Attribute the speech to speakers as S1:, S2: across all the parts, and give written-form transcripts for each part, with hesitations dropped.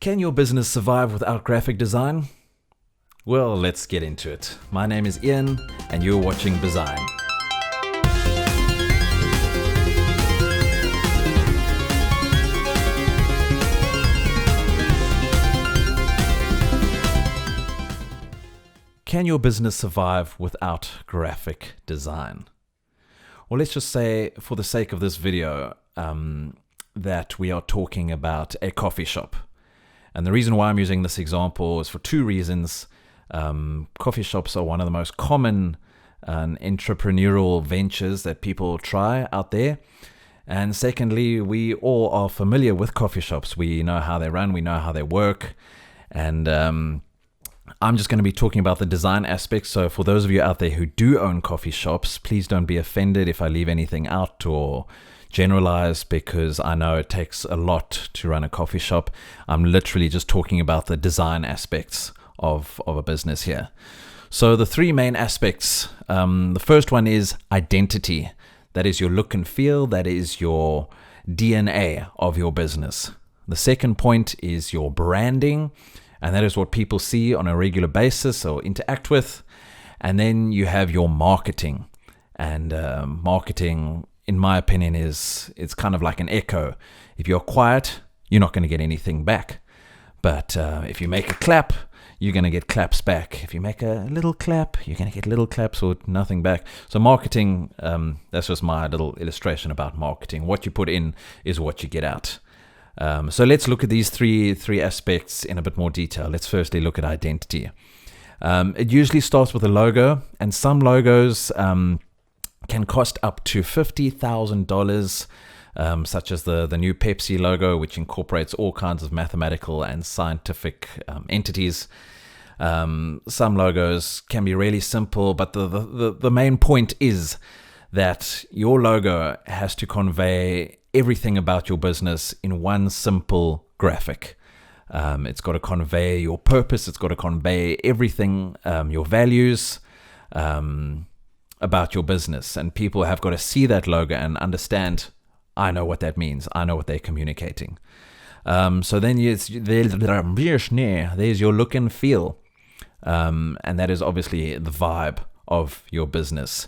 S1: Can your business survive without graphic design? Well, let's get into it. My name is Ian, and you're watching Design. Can your business survive without graphic design? Well, let's just say, for the sake of this video, that we are talking about a coffee shop. And the reason why I'm using this example is for two reasons. Coffee shops are one of the most common entrepreneurial ventures that people try out there. And secondly, we all are familiar with coffee shops. We know how they run, we know how they work. And I'm just going to be talking about the design aspects. So for those of you out there who do own coffee shops, please don't be offended if I leave anything out or generalize, because I know it takes a lot to run a coffee shop. I'm literally just talking about the design aspects of a business here. So the three main aspects, the first one is identity. That is your look and feel. That is your DNA of your business. The second point is your branding, and that is what people see on a regular basis or interact with. And then you have your marketing. And marketing, in my opinion, it's kind of like an echo. If you're quiet, you're not going to get anything back. But if you make a clap, you're going to get claps back. If you make a little clap, you're going to get little claps or nothing back. So marketing, that's just my little illustration about marketing. What you put in is what you get out. So let's look at these three aspects in a bit more detail. Let's firstly look at identity. It usually starts with a logo, and some logos can cost up to $50,000, such as the new Pepsi logo, which incorporates all kinds of mathematical and scientific entities. Some logos can be really simple, but the main point is that your logo has to convey everything about your business in one simple graphic. It's got to convey your purpose. It's got to convey everything, your values, about your business, and people have got to see that logo and understand, I know what that means. I know what they're communicating. So then there's your look and feel. And that is obviously the vibe of your business.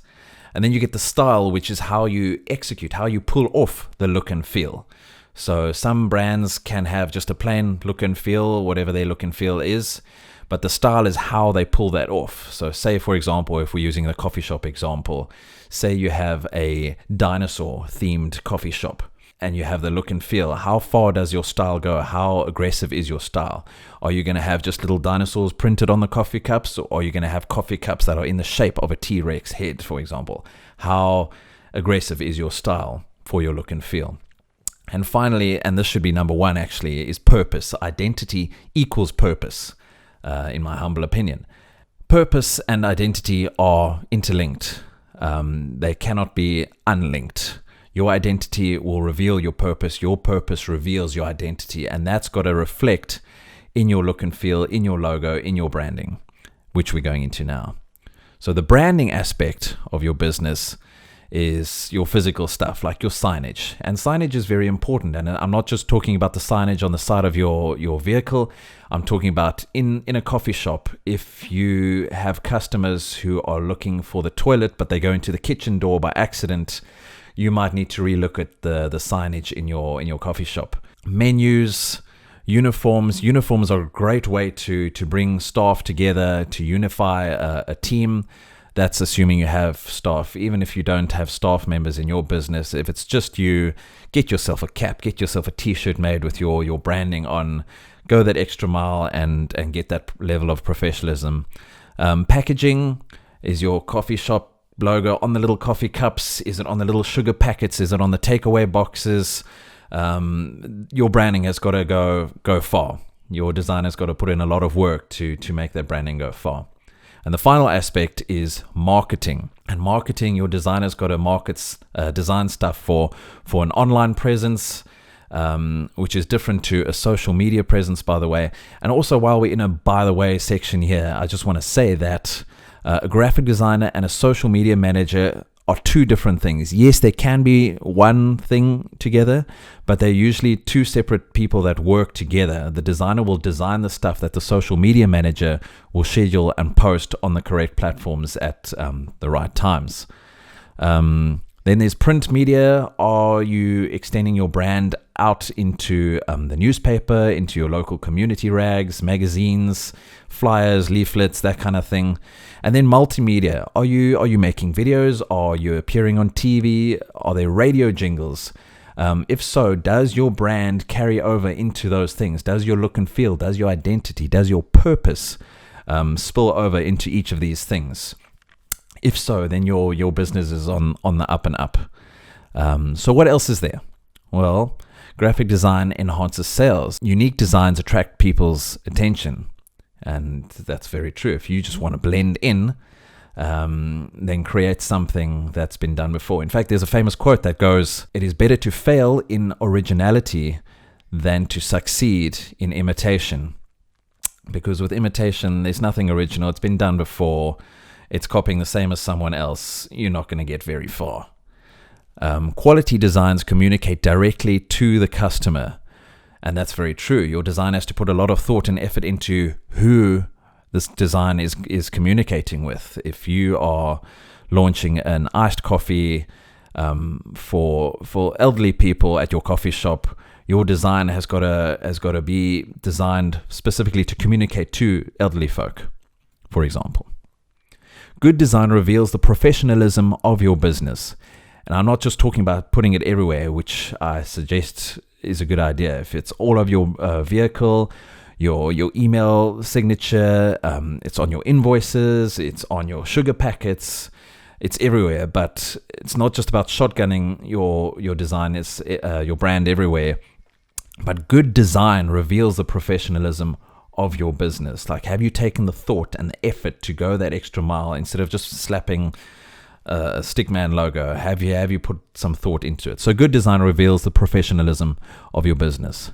S1: And then you get the style, which is how you execute, how you pull off the look and feel. So some brands can have just a plain look and feel, whatever their look and feel is, but the style is how they pull that off. So say, for example, if we're using the coffee shop example, say you have a dinosaur themed coffee shop and you have the look and feel. How far does your style go? How aggressive is your style? Are you going to have just little dinosaurs printed on the coffee cups, or are you going to have coffee cups that are in the shape of a T-Rex head, for example? How aggressive is your style for your look and feel? And finally, and this should be number one actually, is purpose. Identity equals purpose, in my humble opinion. Purpose and identity are interlinked. They cannot be unlinked. Your identity will reveal your purpose reveals your identity, and that's got to reflect in your look and feel, in your logo, in your branding, which we're going into now. So the branding aspect of your business is your physical stuff, like your signage. And signage is very important. And I'm not just talking about the signage on the side of your vehicle. I'm talking about in a coffee shop. If you have customers who are looking for the toilet, but they go into the kitchen door by accident, you might need to relook at the signage in your coffee shop. Menus, uniforms. Uniforms are a great way to bring staff together, to unify a team. That's assuming you have staff. Even if you don't have staff members in your business, if it's just you, get yourself a cap, get yourself a t-shirt made with your branding on. Go that extra mile and get that level of professionalism. Packaging is your coffee shop logo on the little coffee cups. Is it on the little sugar packets? Is it on the takeaway boxes? Your branding has got to go far. Your designer's got to put in a lot of work to make that branding go far. And the final aspect is marketing. And marketing, your designer's got to design stuff for an online presence, which is different to a social media presence, by the way. And also, while we're in a by the way section here, I just want to say that a graphic designer and a social media manager are two different things. Yes, they can be one thing together, but they're usually two separate people that work together. The designer will design the stuff that the social media manager will schedule and post on the correct platforms at the right times. Then there's print media. Are you extending your brand out into the newspaper, into your local community rags, magazines, flyers, leaflets, that kind of thing? And then multimedia. Are you making videos? Are you appearing on TV? Are there radio jingles? If so, does your brand carry over into those things? Does your look and feel, does your identity, does your purpose spill over into each of these things? If so, then your business is on the up and up. So what else is there? Well, graphic design enhances sales. Unique designs attract people's attention. And that's very true. If you just want to blend in, then create something that's been done before. In fact, there's a famous quote that goes, "It is better to fail in originality than to succeed in imitation." Because with imitation, there's nothing original. It's been done before. It's copying the same as someone else. You're not going to get very far. Quality designs communicate directly to the customer. And that's very true. Your design has to put a lot of thought and effort into who this design is communicating with. If you are launching an iced coffee for elderly people at your coffee shop, your design has got to be designed specifically to communicate to elderly folk, for example. Good design reveals the professionalism of your business. And I'm not just talking about putting it everywhere, which I suggest is a good idea. If it's all of your vehicle, your email signature, it's on your invoices, it's on your sugar packets, it's everywhere. But it's not just about shotgunning your design, it's your brand everywhere. But good design reveals the professionalism of your business. Like, have you taken the thought and the effort to go that extra mile instead of just slapping a Stickman logo? Have you put some thought into it? So good design reveals the professionalism of your business.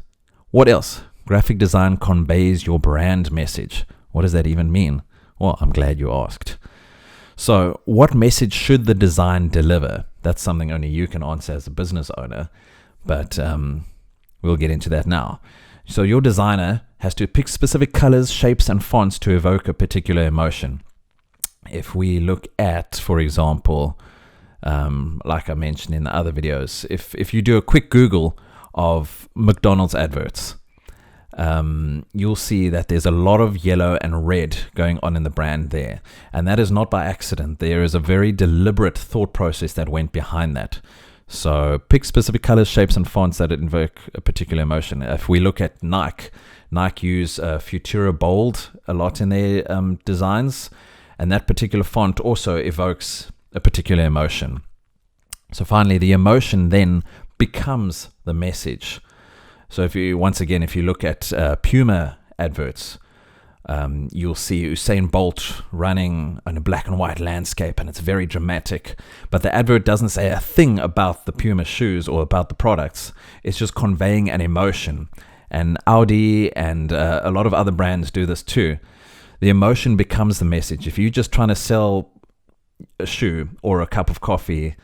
S1: What else? Graphic design conveys your brand message. What does that even mean? Well, I'm glad you asked. So what message should the design deliver? That's something only you can answer as a business owner, but we'll get into that now. So your designer has to pick specific colors, shapes, and fonts to evoke a particular emotion. If we look at, for example, like I mentioned in the other videos, if you do a quick Google of McDonald's adverts, you'll see that there's a lot of yellow and red going on in the brand there. And that is not by accident. There is a very deliberate thought process that went behind that. So pick specific colors, shapes, and fonts that invoke a particular emotion. If we look at Nike use Futura Bold a lot in their designs, and that particular font also evokes a particular emotion. So finally, the emotion then becomes the message. So if you look at Puma adverts, you'll see Usain Bolt running on a black and white landscape, and it's very dramatic. But the advert doesn't say a thing about the Puma shoes or about the products. It's just conveying an emotion. And Audi and a lot of other brands do this too. The emotion becomes the message. If you're just trying to sell a shoe or a cup of coffee,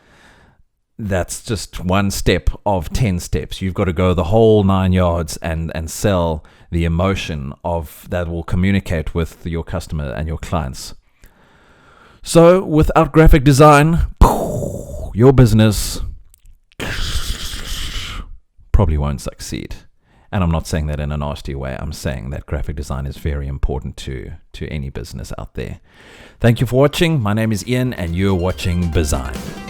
S1: that's just one step of 10 steps. You've got to go the whole 9 yards and sell the emotion of that will communicate with your customer and your clients. So without graphic design, your business probably won't succeed. And I'm not saying that in a nasty way. I'm saying that graphic design is very important to any business out there. Thank you for watching. My name is Ian, and you're watching Bizine.